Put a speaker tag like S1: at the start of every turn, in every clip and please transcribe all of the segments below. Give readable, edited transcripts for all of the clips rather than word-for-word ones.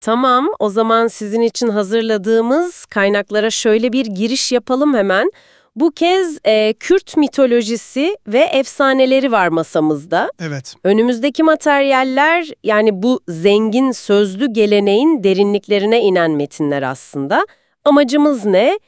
S1: Tamam, o zaman sizin için hazırladığımız kaynaklara şöyle bir giriş yapalım hemen. Bu kez Kürt mitolojisi ve efsaneleri var masamızda.
S2: Evet.
S1: Önümüzdeki materyaller yani bu zengin sözlü geleneğin derinliklerine inen metinler aslında. Amacımız ne?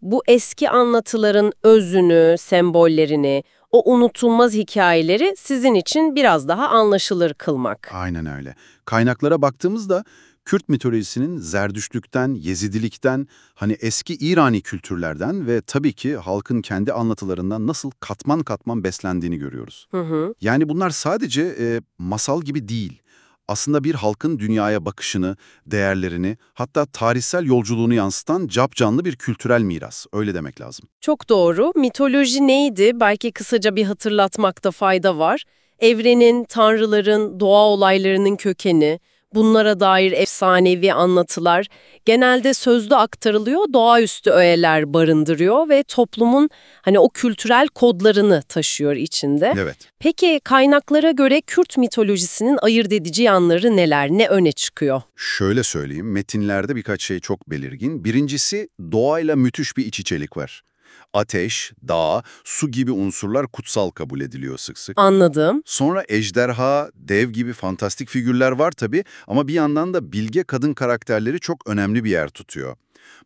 S1: Bu eski anlatıların özünü, sembollerini, o unutulmaz hikayeleri sizin için biraz daha anlaşılır kılmak.
S3: Aynen öyle. Kaynaklara baktığımızda Kürt mitolojisinin Zerdüştlükten, Yezidilikten, hani eski İrani kültürlerden ve tabii ki halkın kendi anlatılarından nasıl katman katman beslendiğini görüyoruz.
S1: Hı hı.
S3: Yani bunlar sadece masal gibi değil. Aslında bir halkın dünyaya bakışını, değerlerini, hatta tarihsel yolculuğunu yansıtan capcanlı bir kültürel miras. Öyle demek lazım.
S1: Çok doğru. Mitoloji neydi? Belki kısaca bir hatırlatmakta fayda var. Evrenin, tanrıların, doğa olaylarının kökeni, bunlara dair efsanevi anlatılar genelde sözlü aktarılıyor, doğaüstü öğeler barındırıyor ve toplumun o kültürel kodlarını taşıyor içinde.
S3: Evet.
S1: Peki kaynaklara göre Kürt mitolojisinin ayırt edici yanları neler, ne öne çıkıyor?
S3: Şöyle söyleyeyim, metinlerde birkaç şey çok belirgin. Birincisi, doğayla müthiş bir iç içelik var. Ateş, dağ, su gibi unsurlar kutsal kabul ediliyor sık sık.
S1: Anladım.
S3: Sonra ejderha, dev gibi fantastik figürler var tabii ama bir yandan da bilge kadın karakterleri çok önemli bir yer tutuyor.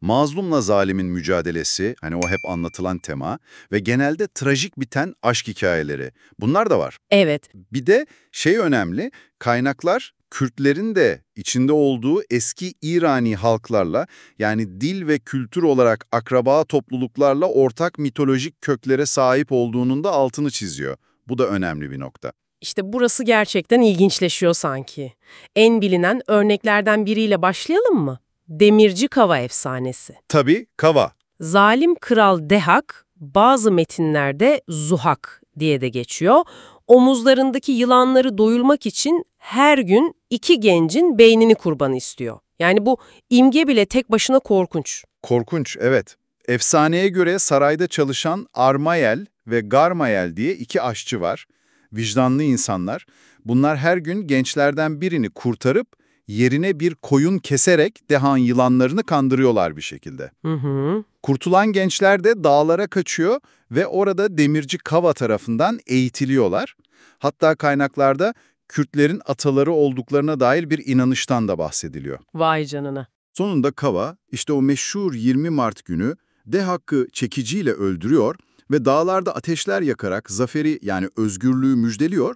S3: Mazlumla zalimin mücadelesi, hani o hep anlatılan tema ve genelde trajik biten aşk hikayeleri. Bunlar da var.
S1: Evet.
S3: Bir de önemli, kaynaklar Kürtlerin de içinde olduğu eski İrani halklarla, yani dil ve kültür olarak akraba topluluklarla ortak mitolojik köklere sahip olduğunun da altını çiziyor. Bu da önemli bir nokta.
S1: İşte burası gerçekten ilginçleşiyor sanki. En bilinen örneklerden biriyle başlayalım mı? Demirci Kava efsanesi.
S3: Tabii Kava.
S1: Zalim kral Dehak, bazı metinlerde Zuhak diye de geçiyor. Omuzlarındaki yılanları doyurmak için her gün 2 gencin beynini kurban istiyor. Yani bu imge bile tek başına korkunç.
S3: Korkunç, evet. Efsaneye göre sarayda çalışan Armayel ve Garmayel diye 2 aşçı var. Vicdanlı insanlar. Bunlar her gün gençlerden birini kurtarıp yerine bir koyun keserek dehan yılanlarını kandırıyorlar bir şekilde.
S1: Hı hı.
S3: Kurtulan gençler de dağlara kaçıyor ve orada demirci Kava tarafından eğitiliyorlar. Hatta kaynaklarda Kürtlerin ataları olduklarına dair bir inanıştan da bahsediliyor.
S1: Vay canına.
S3: Sonunda Kava, işte o meşhur 20 Mart günü Dehak'ı çekiciyle öldürüyor ve dağlarda ateşler yakarak zaferi yani özgürlüğü müjdeliyor.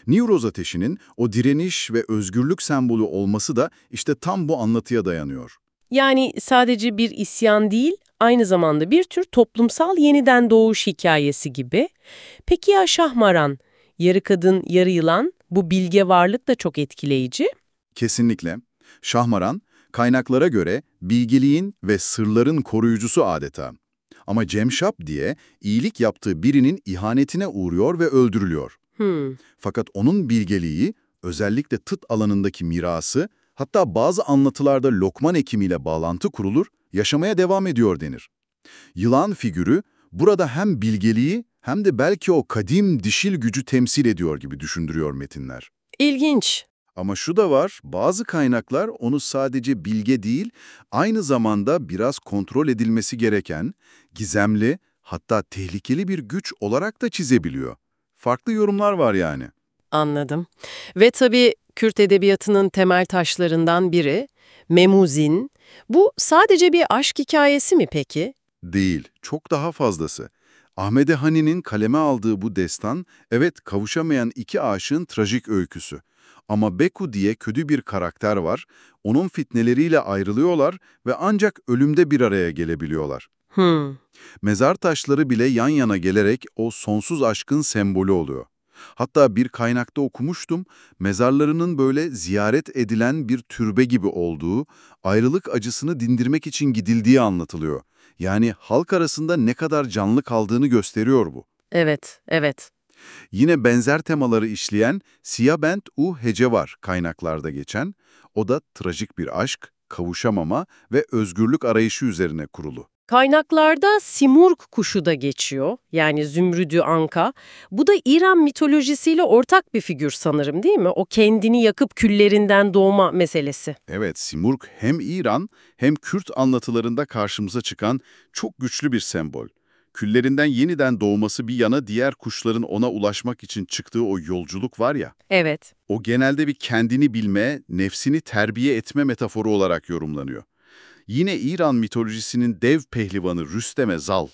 S3: Newroz ateşinin o direniş ve özgürlük sembolü olması da işte tam bu anlatıya dayanıyor.
S1: Yani sadece bir isyan değil, aynı zamanda bir tür toplumsal yeniden doğuş hikayesi gibi. Peki ya Şahmaran, yarı kadın, yarı yılan, bu bilge varlık da çok etkileyici.
S3: Kesinlikle. Şahmaran, kaynaklara göre bilgeliğin ve sırların koruyucusu adeta. Ama Cemşap diye iyilik yaptığı birinin ihanetine uğruyor ve öldürülüyor. Fakat onun bilgeliği, özellikle tıt alanındaki mirası, hatta bazı anlatılarda Lokman ekimiyle bağlantı kurulur, yaşamaya devam ediyor denir. Yılan figürü burada hem bilgeliği hem de belki o kadim dişil gücü temsil ediyor gibi düşündürüyor metinler.
S1: İlginç.
S3: Ama şu da var, bazı kaynaklar onu sadece bilge değil, aynı zamanda biraz kontrol edilmesi gereken, gizemli, hatta tehlikeli bir güç olarak da çizebiliyor. Farklı yorumlar var yani.
S1: Anladım. Ve tabii Kürt edebiyatının temel taşlarından biri Memuzin. Bu sadece bir aşk hikayesi mi peki?
S3: Değil, çok daha fazlası. Ahmede Hani'nin kaleme aldığı bu destan, evet kavuşamayan 2 aşığın trajik öyküsü. Ama Beku diye kötü bir karakter var, onun fitneleriyle ayrılıyorlar ve ancak ölümde bir araya gelebiliyorlar. Mezar taşları bile yan yana gelerek o sonsuz aşkın sembolü oluyor. Hatta bir kaynakta okumuştum, mezarlarının böyle ziyaret edilen bir türbe gibi olduğu, ayrılık acısını dindirmek için gidildiği anlatılıyor. Yani halk arasında ne kadar canlı kaldığını gösteriyor bu.
S1: Evet, evet.
S3: Yine benzer temaları işleyen Siyah Hece var kaynaklarda geçen. O da trajik bir aşk, kavuşamama ve özgürlük arayışı üzerine kurulu.
S1: Kaynaklarda Simurg kuşu da geçiyor, yani Zümrüdü Anka. Bu da İran mitolojisiyle ortak bir figür sanırım, değil mi? O kendini yakıp küllerinden doğma meselesi.
S3: Evet, Simurg hem İran hem Kürt anlatılarında karşımıza çıkan çok güçlü bir sembol. Küllerinden yeniden doğması bir yana diğer kuşların ona ulaşmak için çıktığı o yolculuk var ya,
S1: Evet.
S3: o genelde bir kendini bilme, nefsini terbiye etme metaforu olarak yorumlanıyor. Yine İran mitolojisinin dev pehlivanı Rüstem-e Zal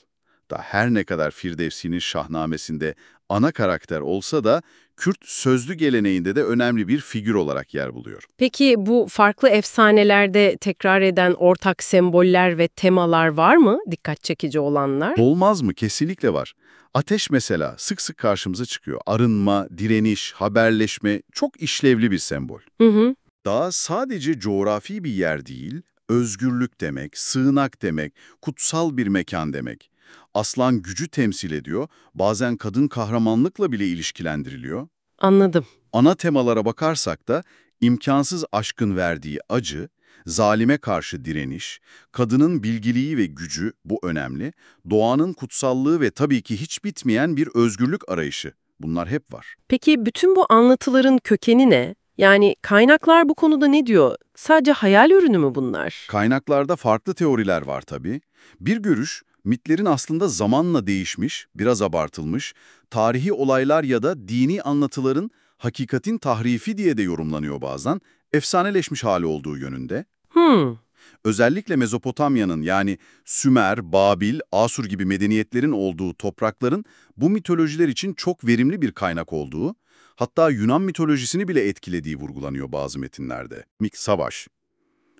S3: da her ne kadar Firdevsi'nin Şahnamesinde ana karakter olsa da Kürt sözlü geleneğinde de önemli bir figür olarak yer buluyor.
S1: Peki bu farklı efsanelerde tekrar eden ortak semboller ve temalar var mı? Dikkat çekici olanlar.
S3: Olmaz mı? Kesinlikle var. Ateş mesela sık sık karşımıza çıkıyor. Arınma, direniş, haberleşme çok işlevli bir sembol.
S1: Hı hı.
S3: Dağ sadece coğrafi bir yer değil, özgürlük demek, sığınak demek, kutsal bir mekan demek. Aslan gücü temsil ediyor, bazen kadın kahramanlıkla bile ilişkilendiriliyor.
S1: Anladım.
S3: Ana temalara bakarsak da imkansız aşkın verdiği acı, zalime karşı direniş, kadının bilgiliği ve gücü bu önemli, doğanın kutsallığı ve tabii ki hiç bitmeyen bir özgürlük arayışı. Bunlar hep var.
S1: Peki bütün bu anlatıların kökeni ne? Yani kaynaklar bu konuda ne diyor? Sadece hayal ürünü mü bunlar?
S3: Kaynaklarda farklı teoriler var tabii. Bir görüş, mitlerin aslında zamanla değişmiş, biraz abartılmış, tarihi olaylar ya da dini anlatıların hakikatin tahrifi diye de yorumlanıyor bazen, efsaneleşmiş hali olduğu yönünde.
S1: Hmm,
S3: Özellikle Mezopotamya'nın yani Sümer, Babil, Asur gibi medeniyetlerin olduğu toprakların bu mitolojiler için çok verimli bir kaynak olduğu, hatta Yunan mitolojisini bile etkilediği vurgulanıyor bazı metinlerde. Savaş.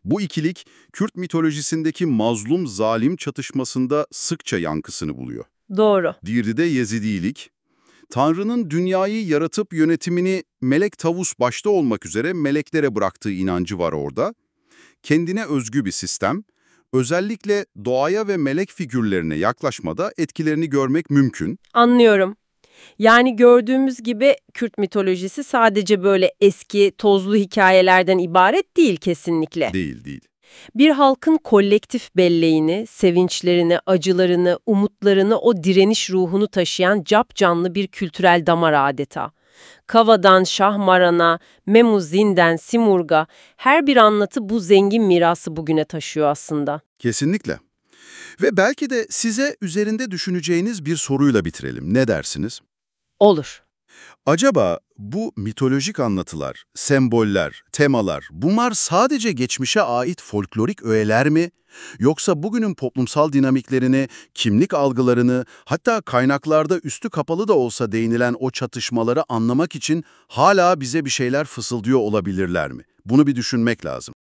S3: Bu ikilik, Kürt mitolojisindeki mazlum-zalim çatışmasında sıkça yankısını buluyor.
S1: doğru.
S3: Diğeri de Yezidilik. Tanrı'nın dünyayı yaratıp yönetimini melek tavus başta olmak üzere meleklere bıraktığı inancı var orada. Kendine özgü bir sistem, özellikle doğaya ve melek figürlerine yaklaşmada etkilerini görmek mümkün.
S1: Anlıyorum. Yani gördüğümüz gibi Kürt mitolojisi sadece böyle eski, tozlu hikayelerden ibaret değil kesinlikle.
S3: Değil.
S1: Bir halkın kolektif belleğini, sevinçlerini, acılarını, umutlarını, o direniş ruhunu taşıyan capcanlı bir kültürel damar adeta. Kava'dan Şahmaran'a, Memuzin'den Simurg'a her bir anlatı bu zengin mirası bugüne taşıyor aslında.
S3: Kesinlikle. Ve belki de size üzerinde düşüneceğiniz bir soruyla bitirelim. Ne dersiniz?
S1: Olur.
S3: Acaba bu mitolojik anlatılar, semboller, temalar, bunlar sadece geçmişe ait folklorik öğeler mi? Yoksa bugünün toplumsal dinamiklerini, kimlik algılarını, hatta kaynaklarda üstü kapalı da olsa değinilen o çatışmaları anlamak için hala bize bir şeyler fısıldıyor olabilirler mi? Bunu bir düşünmek lazım.